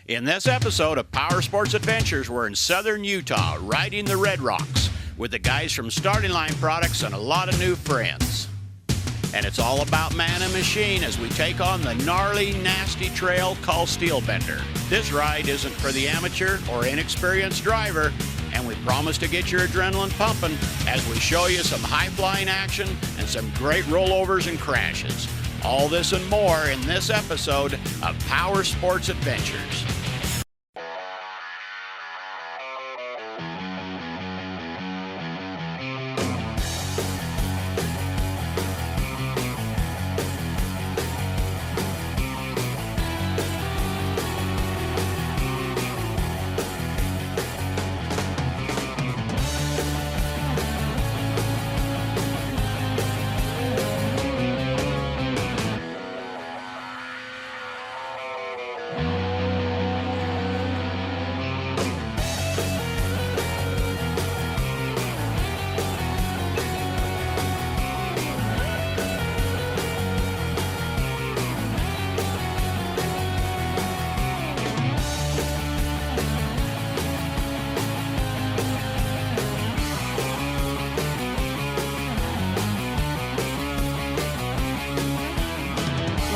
In this episode of Power Sports Adventures, we're in southern Utah, riding the Red Rocks, with the guys from Starting Line Products and a lot of new friends. And it's all about man and machine as we take on the gnarly, nasty trail called Steel Bender. This ride isn't for the amateur or inexperienced driver, and we promise to get your adrenaline pumping as we show you some high-flying action and some great rollovers and crashes. All this and more in this episode of Power Sports Adventures.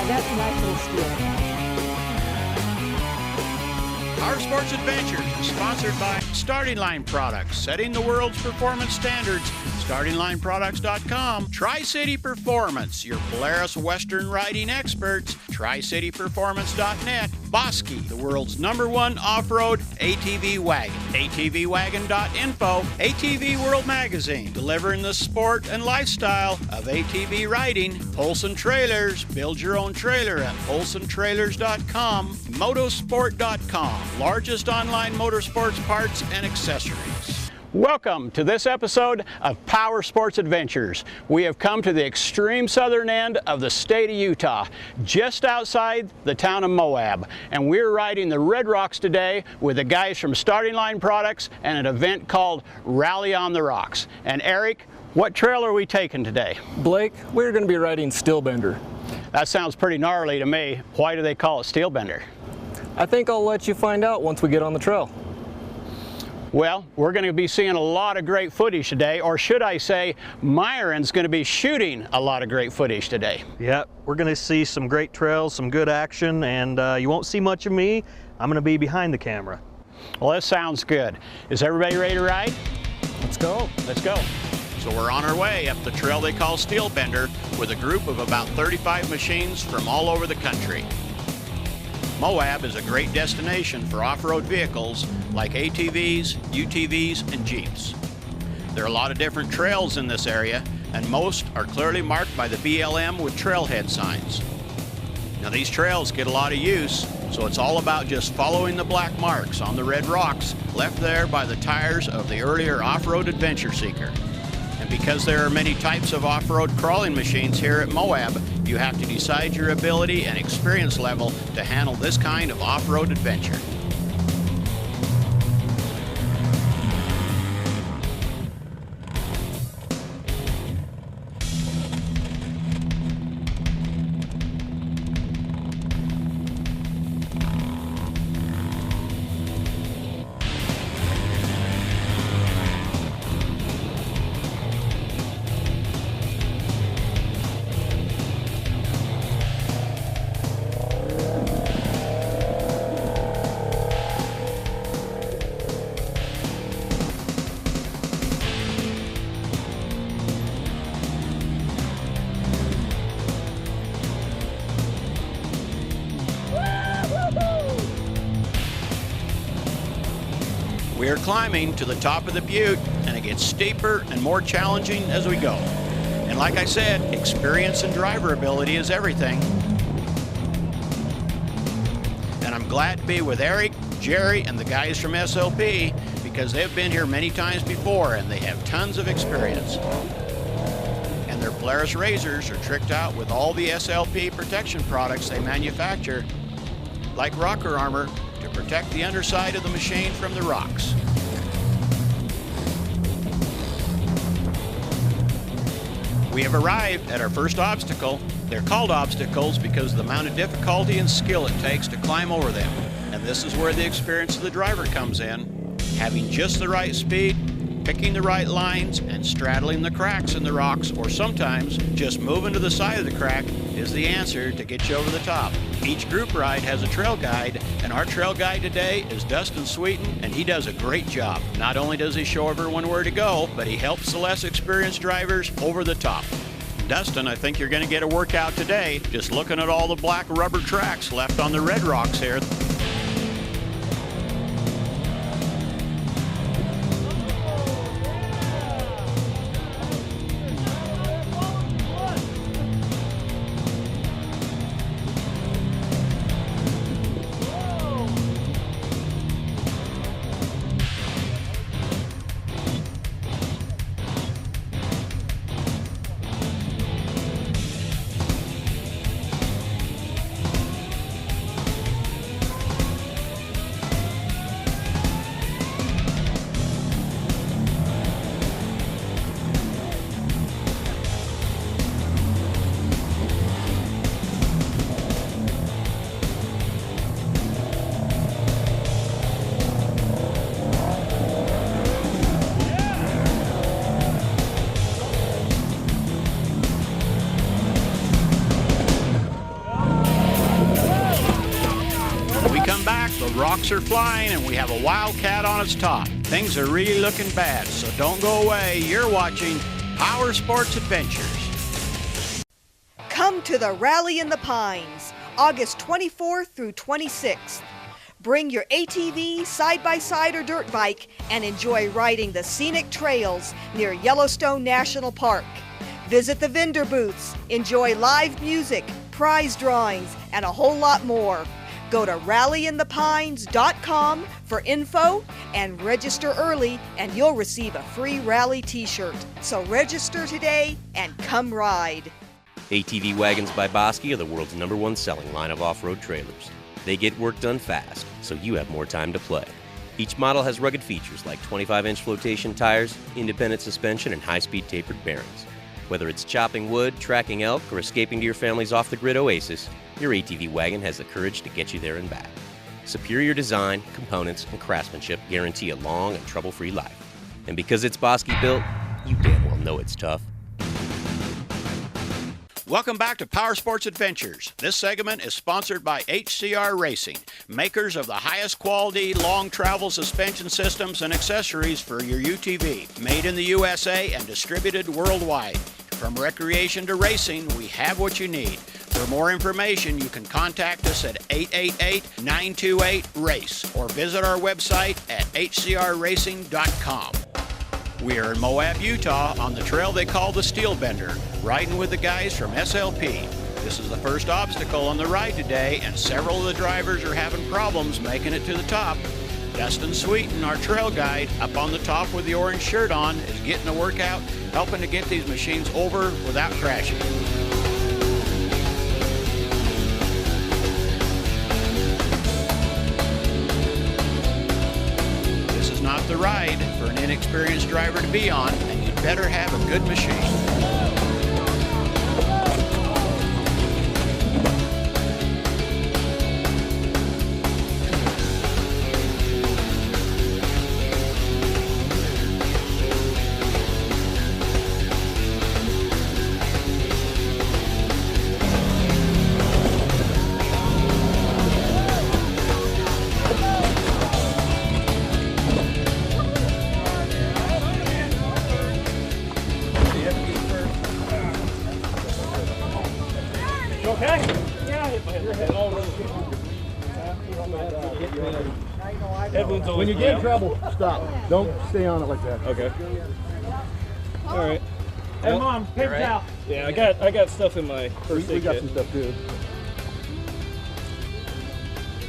That's a nice little steel. Power Sports Adventures is sponsored by Starting Line Products, setting the world's performance standards. StartingLineProducts.com. Tri-City Performance, your Polaris Western riding experts. TriCityPerformance.net. Bosky, the world's #1 off-road ATV wagon. ATVwagon.info. ATV World Magazine, delivering the sport and lifestyle of ATV riding. Polson Trailers, build your own trailer at PolsonTrailers.com. Motorsport.com, largest online motorsports parts and accessories. Welcome to this episode of Power Sports Adventures. We have come to the extreme southern end of the state of Utah, just outside the town of Moab. And we're riding the Red Rocks today with the guys from Starting Line Products and an event called Rally on the Rocks. And Eric, what trail are we taking today? Blake, we're going to be riding Steel Bender. That sounds pretty gnarly to me. Why do they call it Steel Bender? I think I'll let you find out once we get on the trail. Well, we're going to be seeing a lot of great footage today, or should I say, Myron's going to be shooting a lot of great footage today. Yeah, we're going to see some great trails, some good action, and you won't see much of me. I'm going to be behind the camera. Well, that sounds good. Is everybody ready to ride? Let's go. Let's go. So we're on our way up the trail they call Steel Bender with a group of about 35 machines from all over the country. Moab is a great destination for off-road vehicles like ATVs, UTVs, and Jeeps. There are a lot of different trails in this area, and most are clearly marked by the BLM with Trailhead signs. Now these trails get a lot of use, so it's all about just following the black marks on the red rocks left there by the tires of the earlier off-road adventure seeker. And because there are many types of off-road crawling machines here at Moab, you have to decide your ability and experience level to handle this kind of off-road adventure. We are climbing to the top of the butte, and it gets steeper and more challenging as we go. And like I said, experience and driver ability is everything. And I'm glad to be with Eric, Jerry, and the guys from SLP because they've been here many times before and they have tons of experience. And their Polaris razors are tricked out with all the SLP protection products they manufacture, like rocker armor, to protect the underside of the machine from the rocks. We have arrived at our first obstacle. They're called obstacles because of the amount of difficulty and skill it takes to climb over them. And this is where the experience of the driver comes in. Having just the right speed, picking the right lines, and straddling the cracks in the rocks, or sometimes just moving to the side of the crack, is the answer to get you over the top. Each group ride has a trail guide, and our trail guide today is Dustin Sweeten, and he does a great job. Not only does he show everyone where to go, but he helps the less experienced drivers over the top. Dustin, I think you're going to get a workout today, just looking at all the black rubber tracks left on the red rocks here. The rocks are flying and we have a wildcat on its top. Things are really looking bad, so don't go away. You're watching Motorsports Adventures. Come to the Rally in the Pines, August 24th through 26th. Bring your ATV, side-by-side, or dirt bike and enjoy riding the scenic trails near Yellowstone National Park. Visit the vendor booths, enjoy live music, prize drawings, and a whole lot more. Go to rallyinthepines.com for info and register early, and you'll receive a free rally t-shirt. So register today and come ride. ATV Wagons by Bosky are the world's #1 selling line of off-road trailers. They get work done fast, so you have more time to play. Each model has rugged features like 25-inch flotation tires, independent suspension, and high-speed tapered bearings. Whether it's chopping wood, tracking elk, or escaping to your family's off-the-grid oasis, your ATV wagon has the courage to get you there and back. Superior design, components, and craftsmanship guarantee a long and trouble-free life. And because it's Bosky built, you damn well know it's tough. Welcome back to Motorsports Adventures. This segment is sponsored by HCR Racing, makers of the highest quality long travel suspension systems and accessories for your UTV, made in the USA and distributed worldwide. From recreation to racing, we have what you need. For more information, you can contact us at 888-928-RACE or visit our website at hcrracing.com. We are in Moab, Utah on the trail they call the Steel Bender, riding with the guys from SLP. This is the first obstacle on the ride today, and several of the drivers are having problems making it to the top. Dustin Sweeten, our trail guide, up on the top with the orange shirt on, is getting a workout, helping to get these machines over without crashing. This is not the ride for an inexperienced driver to be on, and you'd better have a good machine. When you get in trouble, stop. Don't stay on it like that. Okay. All right. Hey, Mom, paper towel. Yeah, I got stuff in my first aid We got kit. some stuff too.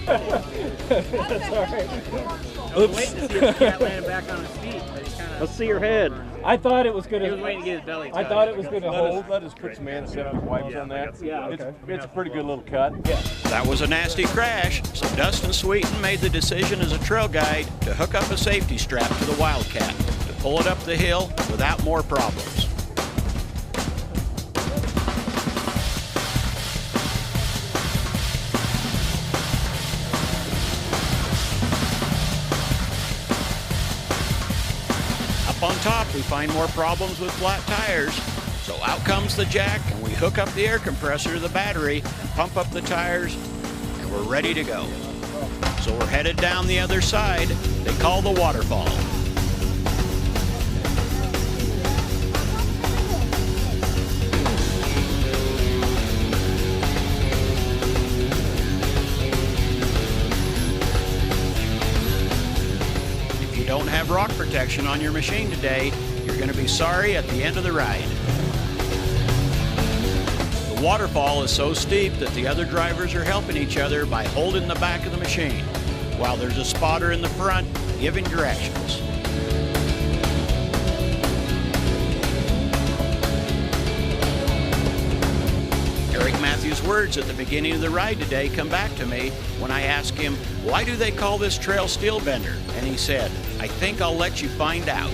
That's all right. I was waiting to see if the cat landed back on his feet, but he kind of... Let's see your head. I thought it was gonna. He was waiting to get his belly I thought it was gonna hold. Let us put some antiseptic wipes on that. Yeah, okay. It's a pretty good little cut. Yeah. That was a nasty crash, so Dustin Sweeten made the decision as a trail guide to hook up a safety strap to the Wildcat to pull it up the hill without more problems. Up on top, we find more problems with flat tires. So out comes the jack, and we hook up the air compressor to the battery, pump up the tires, and we're ready to go. So we're headed down the other side, they call the waterfall. If you don't have rock protection on your machine today, you're going to be sorry at the end of the ride. The waterfall is so steep that the other drivers are helping each other by holding the back of the machine, while there's a spotter in the front giving directions. Eric Matthews' words at the beginning of the ride today come back to me when I asked him, why do they call this trail steel bender? And he said, I think I'll let you find out.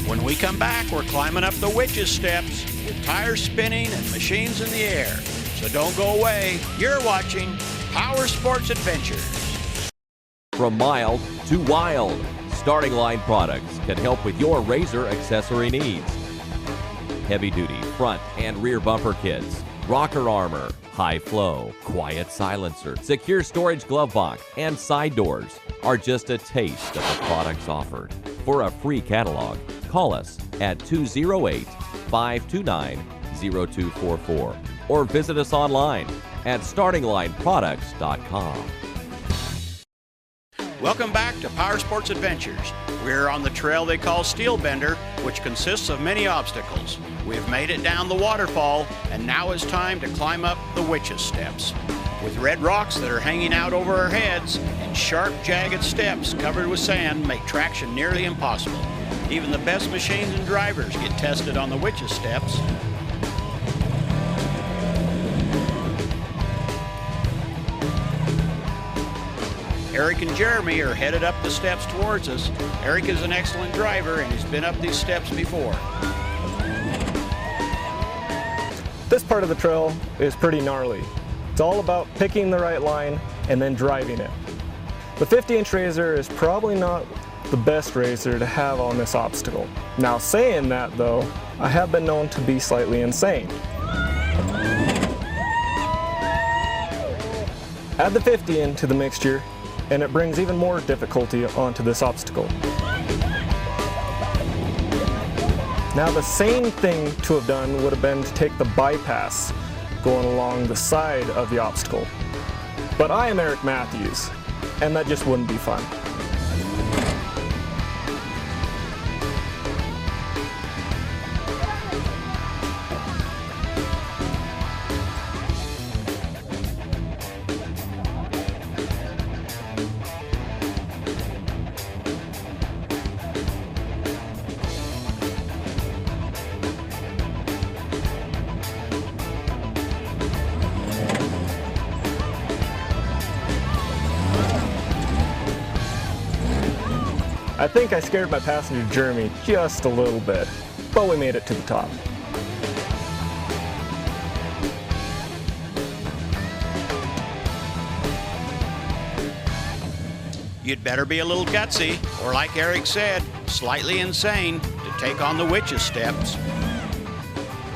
When we come back, we're climbing up the witch's steps with tires spinning and machines in the air. So don't go away. You're watching Power Sports Adventures. From mild to wild, Starting Line Products can help with your RZR accessory needs. Heavy-duty front and rear bumper kits, rocker armor, high flow, quiet silencer, secure storage glove box, and side doors are just a taste of the products offered. For a free catalog, call us at 208-529-0244 or visit us online at startinglineproducts.com. Welcome back to Power Sports Adventures. We're on the trail they call Steel Bender, which consists of many obstacles. We've made it down the waterfall, and now it's time to climb up the witch's steps. With red rocks that are hanging out over our heads and sharp, jagged steps covered with sand make traction nearly impossible. Even the best machines and drivers get tested on the witch's steps. Eric and Jeremy are headed up the steps towards us. Eric is an excellent driver and he's been up these steps before. This part of the trail is pretty gnarly. It's all about picking the right line and then driving it. The 50-inch RZR is probably not the best RZR to have on this obstacle. Now saying that though, I have been known to be slightly insane. Add the 50 into the mixture and it brings even more difficulty onto this obstacle. Now the same thing to have done would have been to take the bypass going along the side of the obstacle. But I am Eric Matthews, and that just wouldn't be fun. I think I scared my passenger Jeremy just a little bit, but we made it to the top. You'd better be a little gutsy, or like Eric said, slightly insane to take on the witch's steps.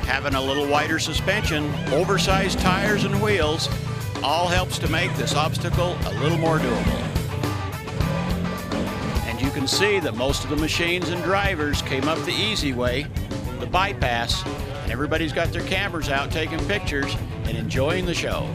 Having a little wider suspension, oversized tires and wheels, all helps to make this obstacle a little more doable. You can see that most of the machines and drivers came up the easy way, the bypass, and everybody's got their cameras out taking pictures and enjoying the show.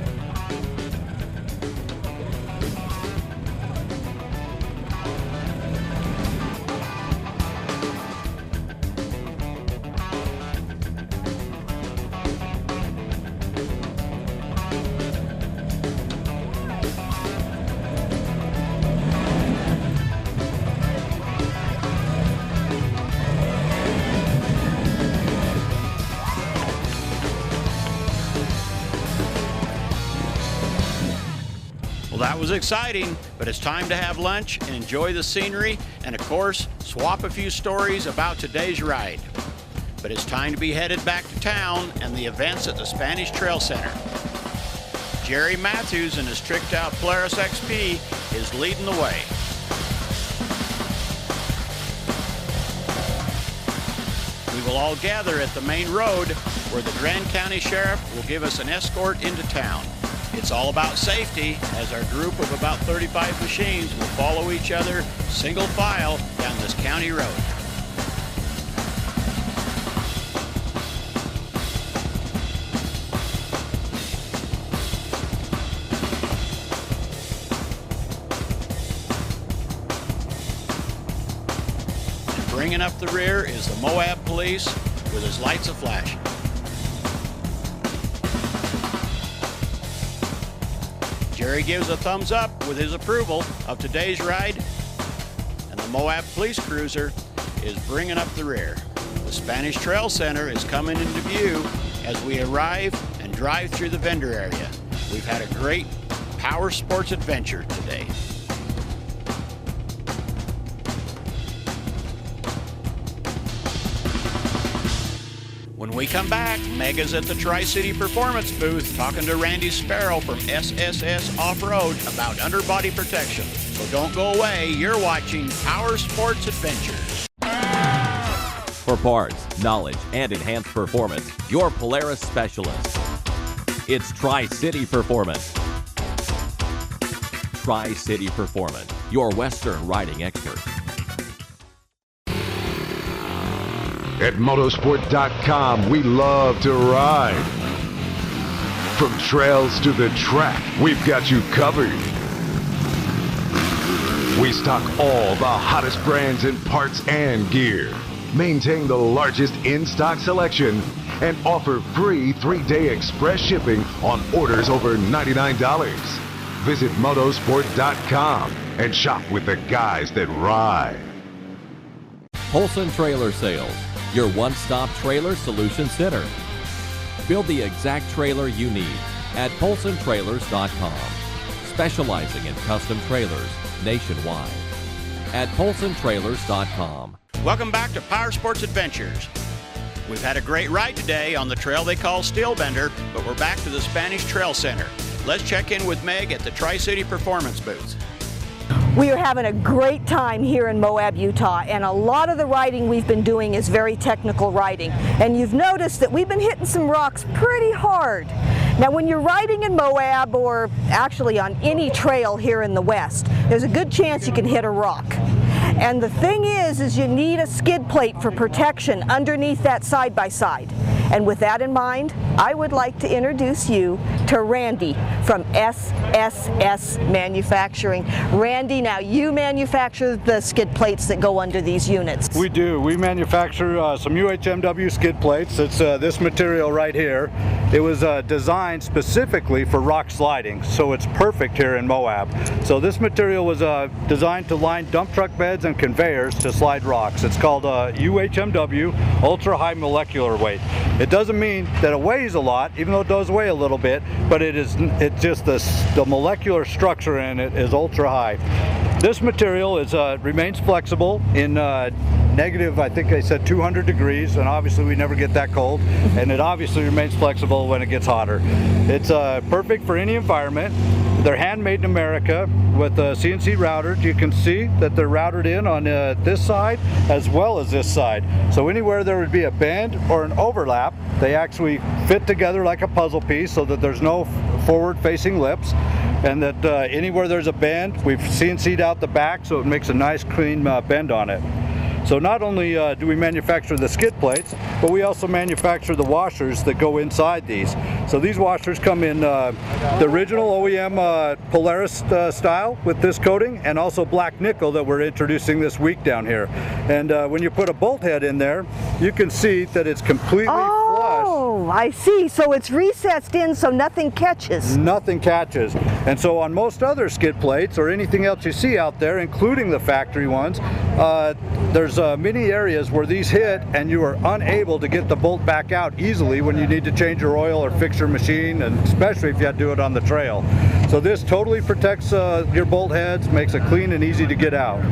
Well, that was exciting, but it's time to have lunch and enjoy the scenery and, of course, swap a few stories about today's ride. But it's time to be headed back to town and the events at the Spanish Trail Center. Jerry Matthews in his tricked out Polaris XP is leading the way. We will all gather at the main road where the Grand County Sheriff will give us an escort into town. It's all about safety, as our group of about 35 machines will follow each other single file down this county road. And bringing up the rear is the Moab police with his lights a-flashing. Jerry gives a thumbs up with his approval of today's ride, and the Moab police cruiser is bringing up the rear. The Spanish Trail Center is coming into view as we arrive and drive through the vendor area. We've had a great power sports adventure today. When we come back, Mega's at the Tri-City Performance booth talking to Randy Sparrow from SSS Off-Road about underbody protection. So don't go away, you're watching Power Sports Adventures. For parts, knowledge, and enhanced performance, your Polaris specialist. It's Tri-City Performance. Tri-City Performance, your Western riding expert. At Motorsport.com, we love to ride. From trails to the track, we've got you covered. We stock all the hottest brands in parts and gear, maintain the largest in-stock selection, and offer free 3-day express shipping on orders over $99. Visit Motorsport.com and shop with the guys that ride. Polson Trailer Sales, your one-stop trailer solution center. Build the exact trailer you need at PolsonTrailers.com, specializing in custom trailers nationwide. At PolsonTrailers.com. Welcome back to Power Sports Adventures. We've had a great ride today on the trail they call Steelbender, but we're back to the Spanish Trail Center. Let's check in with Meg at the Tri-City Performance booth. We are having a great time here in Moab, Utah, and a lot of the riding we've been doing is very technical riding. And you've noticed that we've been hitting some rocks pretty hard. Now, when you're riding in Moab, or actually on any trail here in the West, there's a good chance you can hit a rock. And the thing is you need a skid plate for protection underneath that side-by-side. And with that in mind, I would like to introduce you to Randy from SSS Manufacturing. Randy, now you manufacture the skid plates that go under these units. We do. We manufacture some UHMW skid plates. It's this material right here. It was designed specifically for rock sliding, so it's perfect here in Moab. So this material was designed to line dump truck beds and conveyors to slide rocks. It's called UHMW, ultra high molecular weight. It doesn't mean that it weighs a lot, even though it does weigh a little bit, but it's just the molecular structure in it is ultra high. This material remains flexible in negative, I think I said 200 degrees, and obviously we never get that cold, and it obviously remains flexible when it gets hotter. It's perfect for any environment. They're handmade in America with CNC routers. You can see that they're routed in on this side as well as this side. So anywhere there would be a bend or an overlap, they actually fit together like a puzzle piece so that there's no forward-facing lips, and that anywhere there's a bend, we've CNC'd out the back so it makes a nice clean bend on it. So not only do we manufacture the skid plates, but we also manufacture the washers that go inside these. So these washers come in the original OEM Polaris style with this coating, and also black nickel that we're introducing this week down here. And when you put a bolt head in there, you can see that it's completely flush. Oh, I see. So it's recessed in so nothing catches. Nothing catches. And so on most other skid plates or anything else you see out there, including the factory ones, there's many areas where these hit and you are unable to get the bolt back out easily when you need to change your oil or fix your machine, and especially if you have to do it on the trail. So this totally protects your bolt heads, makes it clean and easy to get out.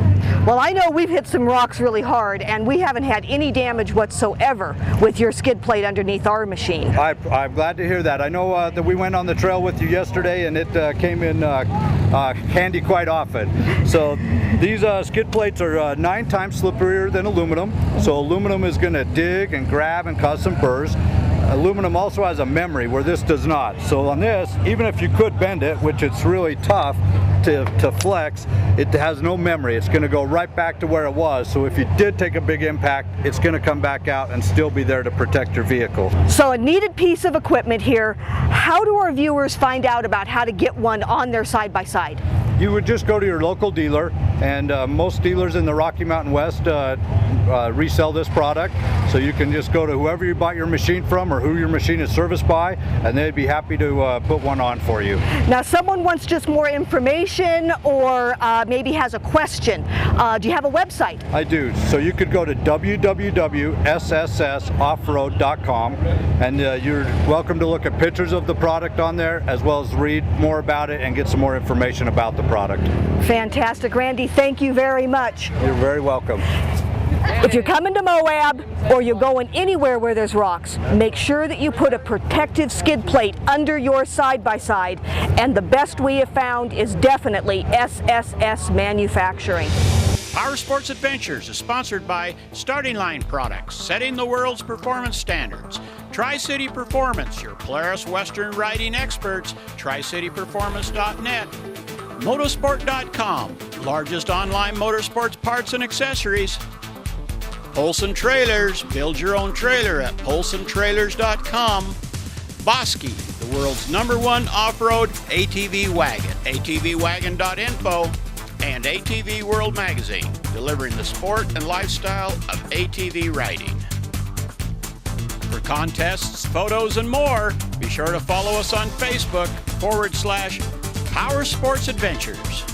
Well, I know we've hit some rocks really hard, and we haven't had any damage whatsoever with your skid plate underneath our machine. I'm glad to hear that. I know that we went on the trail with you yesterday, and it came in handy quite often. So these skid plates are 9 times slipperier than aluminum. So aluminum is going to dig and grab and cause some burrs. Aluminum also has a memory where this does not. So on this, even if you could bend it, which it's really tough to flex, it has no memory. It's going to go right back to where it was. So if you did take a big impact, it's going to come back out and still be there to protect your vehicle. So a needed piece of equipment here. How do our viewers find out about how to get one on their side-by-side? You would just go to your local dealer, and most dealers in the Rocky Mountain West resell this product. So you can just go to whoever you bought your machine from or who your machine is serviced by, and they'd be happy to put one on for you. Now, someone wants just more information or maybe has a question. Do you have a website? I do. So you could go to www.sssoffroad.com, and you're welcome to look at pictures of the product on there, as well as read more about it and get some more information about the product. Fantastic. Randy, thank you very much. You're very welcome. If you're coming to Moab or you're going anywhere where there's rocks, make sure that you put a protective skid plate under your side-by-side, and the best we have found is definitely SSS Manufacturing. Motorsports Adventures is sponsored by Starting Line Products, setting the world's performance standards. Tri-City Performance, your Polaris Western riding experts, tricityperformance.net. Motorsport.com, largest online motorsports parts and accessories. Polson Trailers, build your own trailer at polsontrailers.com. Bosky, the world's #1 off-road ATV wagon, atvwagon.info. And ATV World Magazine, delivering the sport and lifestyle of ATV riding. For contests, photos, and more, be sure to follow us on Facebook /Power Sports Adventures.